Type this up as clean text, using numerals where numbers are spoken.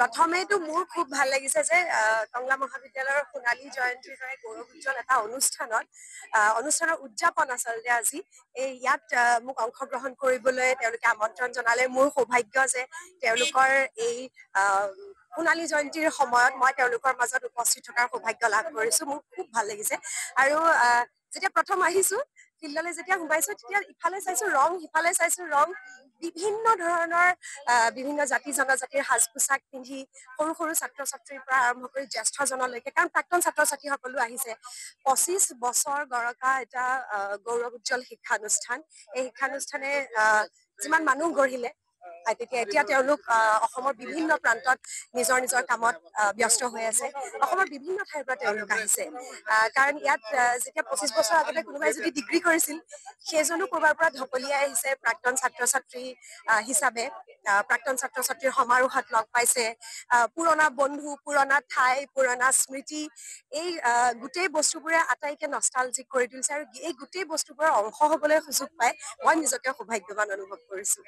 প্ৰথমেতো মোৰ খুব ভাল লাগিছে যে কংলা মহাবিদ্যালয়ৰ সোণালী জয়ন্তীৰ দৰে গৌৰৱোজ্জ্বল এটা অনুষ্ঠানৰ উদযাপন আচলতে আজি ইয়াত মোক অংশগ্ৰহণ কৰিবলৈ তেওঁলোকে আমন্ত্ৰণ জনালে। মোৰ সৌভাগ্য যে তেওঁলোকৰ এই সোণালী জয়ন্তীৰ সময়ত মই তেওঁলোকৰ মাজত উপস্থিত থকাৰ সৌভাগ্য লাভ কৰিছো। মোৰ খুব ভাল লাগিছে। আৰু যেতিয়া প্ৰথম আহিছো ফিল্ডলৈ যেতিয়া সোমাইছো তেতিয়া ইফালে চাইছো ৰং, সিফালে চাইছো ৰং, বিভিন্ন ধৰণৰ বিভিন্ন জাতি জনজাতিৰ সাজ পোছাক পিন্ধি সৰু সৰু ছাত্ৰ ছাত্ৰীৰ পৰা আৰম্ভ কৰি জ্যেষ্ঠজনলৈকে, কাৰণ প্ৰাক্তন ছাত্ৰ ছাত্ৰী সকলো আহিছে। 25 বছৰ গৰকা এটা গৌৰৱোজ্জ্বল শিক্ষানুষ্ঠান। এই শিক্ষানুষ্ঠানে যিমান মানুহ গঢ়িলে এতিয়া তেওঁলোক অসমৰ বিভিন্ন প্ৰান্তত নিজৰ নিজৰ কামত ব্যস্ত হৈ আছে। অসমৰ বিভিন্ন ঠাইৰ পৰা তেওঁলোক আহিছে, কাৰণ ইয়াত যেতিয়া 25 বছৰ আগতে কোনোবাই যদি ডিগ্ৰী কৰিছিল সেইজনো কৰবাৰ পৰা ঢপলিয়াই আহিছে প্ৰাক্তন ছাত্ৰ ছাত্ৰী হিচাপে। প্ৰাক্তন ছাত্ৰ ছাত্ৰীৰ সমাৰোহত লগ পাইছে, পুৰণা বন্ধু, পুৰণা ঠাই, পুৰণা স্মৃতি, এই গোটেই বস্তুবোৰে আটাইকে নষ্টালজিক কৰি তুলিছে। আৰু এই গোটেই বস্তুবোৰৰ অংশ হবলৈ সুযোগ পাই মই নিজকে সৌভাগ্যৱান অনুভৱ কৰিছো।